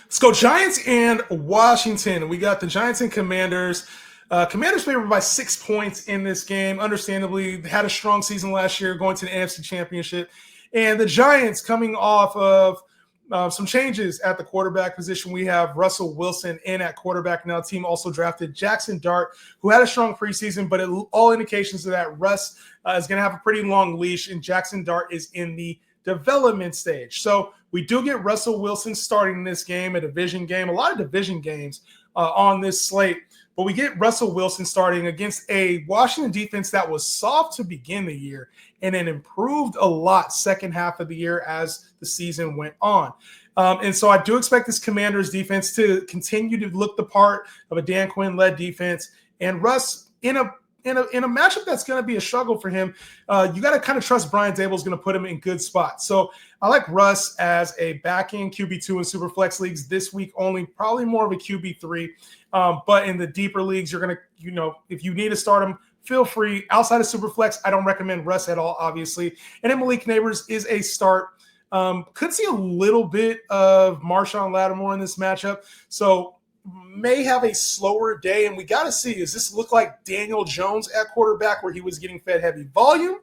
Let's go Giants and Washington. We got the Giants and Commanders. Commanders favored by 6 points in this game. Understandably, they had a strong season last year going to the NFC Championship. And the Giants coming off of some changes at the quarterback position. We have Russell Wilson in at quarterback now. The team also drafted Jackson Dart, who had a strong preseason, but all indications of that Russ is going to have a pretty long leash, and Jackson Dart is in the development stage. So we do get Russell Wilson starting this game, a division game, a lot of division games on this slate. But we get Russell Wilson starting against a Washington defense that was soft to begin the year and then improved a lot second half of the year as the season went on. And so I do expect this Commanders defense to continue to look the part of a Dan Quinn-led defense. And Russ, in a matchup that's going to be a struggle for him, you got to kind of trust Brian Dable is going to put him in good spots. So I like Russ as a back-end QB2 in Superflex leagues this week only, probably more of a QB3. But in the deeper leagues, you're going to, if you need to start him, feel free. Outside of Superflex, I don't recommend Russ at all, obviously. And then Malik Nabers is a start. Could see a little bit of Marshawn Lattimore in this matchup. So may have a slower day. And we got to see, does this look like Daniel Jones at quarterback where he was getting fed heavy volume?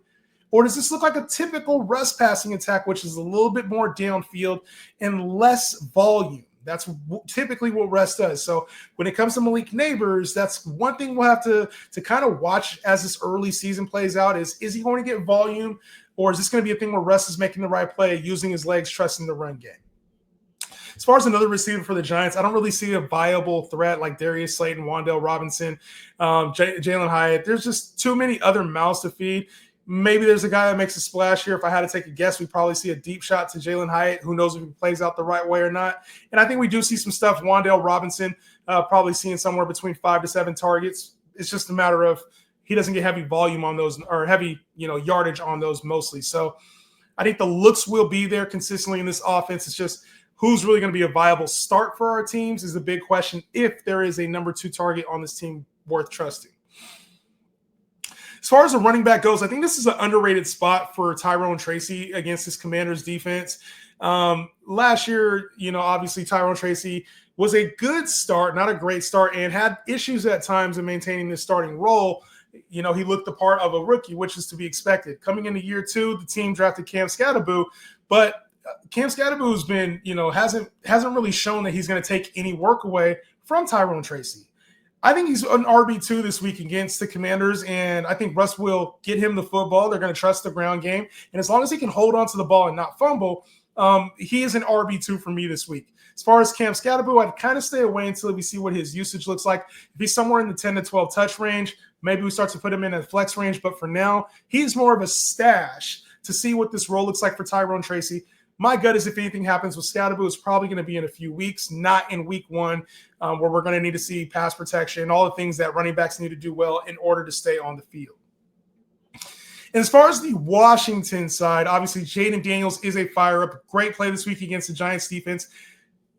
Or does this look like a typical Russ passing attack, which is a little bit more downfield and less volume? That's typically what Russ does. So when it comes to Malik Nabers, that's one thing we'll have to kind of watch as this early season plays out is he going to get volume, or is this going to be a thing where Russ is making the right play, using his legs, trusting the run game? As far as another receiver for the Giants, I don't really see a viable threat like Darius Slayton, Wan'Dale Robinson, Jalen Hyatt. There's just too many other mouths to feed. Maybe there's a guy that makes a splash here. If I had to take a guess, we probably see a deep shot to Jalen Hyatt. Who knows if he plays out the right way or not. And I think we do see some stuff. Wan'Dale Robinson probably seeing somewhere between 5 to 7 targets. It's just a matter of he doesn't get heavy volume on those or heavy yardage on those mostly. So I think the looks will be there consistently in this offense. It's just who's really going to be a viable start for our teams is the big question if there is a number 2 target on this team worth trusting. As far as the running back goes, I think this is an underrated spot for Tyrone Tracy against this Commanders defense. Last year, obviously Tyrone Tracy was a good start, not a great start, and had issues at times in maintaining this starting role. He looked the part of a rookie, which is to be expected. Coming into year 2, the team drafted Cam Skattebo, but Cam Skattebo has been, hasn't really shown that he's going to take any work away from Tyrone Tracy. I think he's an RB2 this week against the Commanders, and I think Russ will get him the football. They're going to trust the ground game. And as long as he can hold on to the ball and not fumble, he is an RB2 for me this week. As far as Cam Skattebo, I'd kind of stay away until we see what his usage looks like. If he's somewhere in the 10 to 12 touch range, maybe we start to put him in a flex range. But for now, he's more of a stash to see what this role looks like for Tyrone Tracy. My gut is if anything happens with Skattebo, it's probably going to be in a few weeks, not in week 1, where we're going to need to see pass protection, all the things that running backs need to do well in order to stay on the field. And as far as the Washington side, obviously Jaden Daniels is a fire-up. Great play this week against the Giants defense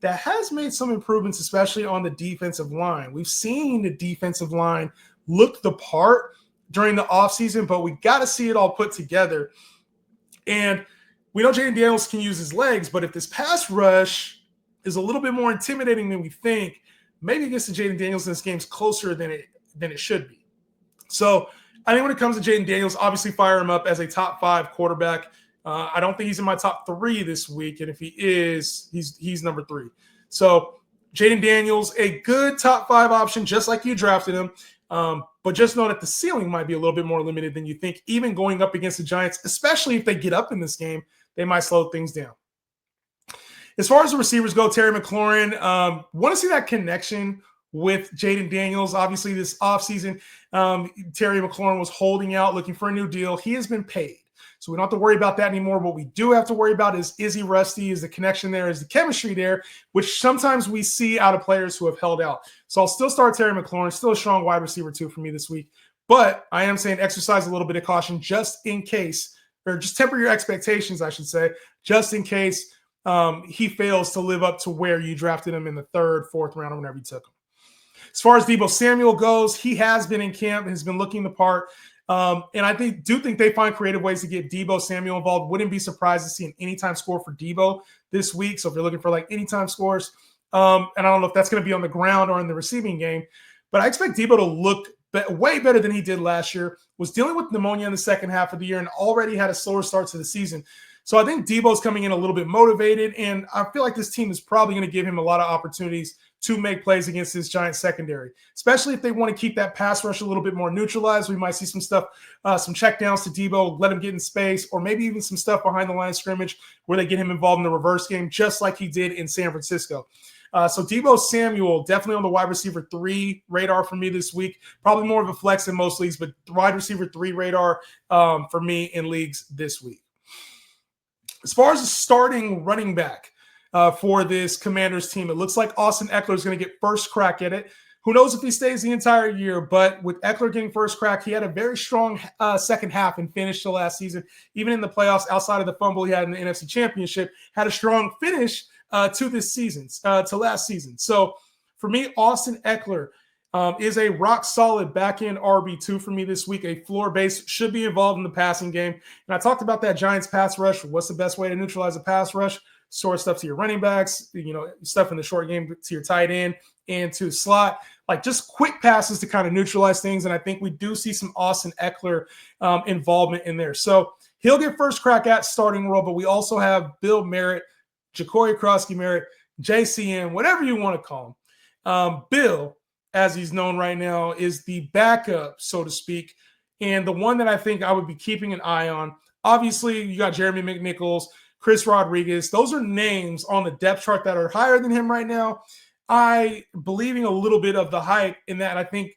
that has made some improvements, especially on the defensive line. We've seen the defensive line look the part during the offseason, but we got to see it all put together. And we know Jaden Daniels can use his legs, but if this pass rush is a little bit more intimidating than we think, maybe against the Jaden Daniels in this game's closer than it should be. So I think when it comes to Jaden Daniels, obviously fire him up as a top 5 quarterback. I don't think he's in my top 3 this week, and if he is, he's number 3. So Jaden Daniels, a good top 5 option, just like you drafted him. But just know that the ceiling might be a little bit more limited than you think, even going up against the Giants, especially if they get up in this game. They might slow things down. As far as the receivers go, Terry McLaurin, want to see that connection with Jaden Daniels. Obviously, this offseason, Terry McLaurin was holding out, looking for a new deal. He has been paid, so we don't have to worry about that anymore. What we do have to worry about is he rusty? Is the connection there? Is the chemistry there? Which sometimes we see out of players who have held out. So I'll still start Terry McLaurin, still a strong wide receiver 2 for me this week. But I am saying exercise a little bit of caution just in case, or just temper your expectations, I should say, just in case he fails to live up to where you drafted him in the 3rd, 4th round or whenever you took him. As far as Deebo Samuel goes, he has been in camp and has been looking the part. And I do think they find creative ways to get Deebo Samuel involved. Wouldn't be surprised to see an anytime score for Deebo this week. So if you're looking for like anytime scores, And I don't know if that's going to be on the ground or in the receiving game, but I expect Debo to look way better than he did last year. Was dealing with pneumonia in the second half of the year and already had a slower start to the season. So I think Debo's coming in a little bit motivated, and I feel like this team is probably going to give him a lot of opportunities to make plays against this Giants secondary, especially if they want to keep that pass rush a little bit more neutralized. We might see some stuff, some checkdowns to Debo, let him get in space, or maybe even some stuff behind the line of scrimmage where they get him involved in the reverse game, just like he did in San Francisco. So Debo Samuel, definitely on the wide receiver 3 radar for me this week. Probably more of a flex in most leagues, but wide receiver 3 radar for me in leagues this week. As far as the starting running back for this Commanders team, it looks like Austin Eckler is going to get first crack at it. Who knows if he stays the entire year, but with Eckler getting first crack, he had a very strong second half and finish to last season. Even in the playoffs, outside of the fumble he had in the NFC Championship, had a strong finish to this season, to last season. So for me, Austin Eckler is a rock-solid back-end RB2 for me this week. A floor base, should be involved in the passing game. And I talked about that Giants pass rush. What's the best way to neutralize a pass rush? Store stuff to your running backs, stuff in the short game to your tight end and to slot. Like just quick passes to kind of neutralize things. And I think we do see some Austin Eckler involvement in there. So he'll get first crack at starting role, but we also have Bill Merritt, Ja'Cory Krosky-Merritt, JCM, whatever you want to call him. Bill, as he's known right now, is the backup, so to speak, and the one that I think I would be keeping an eye on. Obviously, you got Jeremy McNichols, Chris Rodriguez. Those are names on the depth chart that are higher than him right now. I believing a little bit of the hype in that I think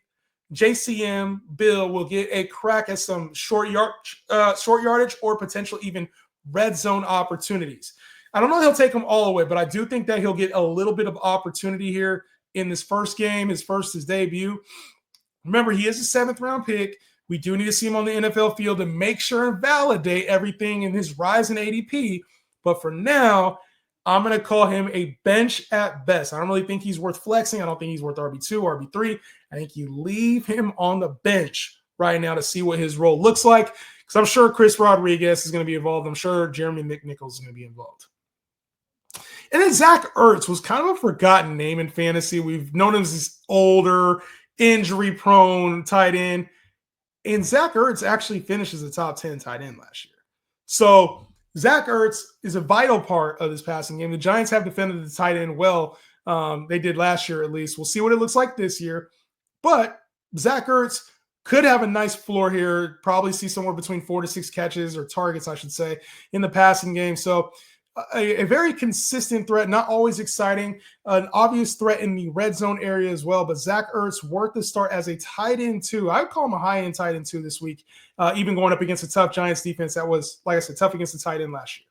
JCM Bill will get a crack at some short yardage or potential even red zone opportunities. I don't know if he'll take them all the way, but I do think that he'll get a little bit of opportunity here in this first game, his debut. Remember, he is a 7th-round pick. We do need to see him on the NFL field to make sure and validate everything in his rise in ADP. But for now, I'm going to call him a bench at best. I don't really think he's worth flexing. I don't think he's worth RB2, RB3. I think you leave him on the bench right now to see what his role looks like, because I'm sure Chris Rodriguez is going to be involved. I'm sure Jeremy McNichols is going to be involved. And then Zach Ertz was kind of a forgotten name in fantasy. We've known him as this older, injury-prone tight end. And Zach Ertz actually finishes the top 10 tight end last year. So Zach Ertz is a vital part of this passing game. The Giants have defended the tight end well. They did last year at least. We'll see what it looks like this year. But Zach Ertz could have a nice floor here. Probably see somewhere between 4 to 6 catches, or targets, I should say, in the passing game. So a very consistent threat, not always exciting, an obvious threat in the red zone area as well. But Zach Ertz worth the start as a tight end 2. I would call him a high end tight end 2 this week, even going up against a tough Giants defense that was, like I said, tough against the tight end last year.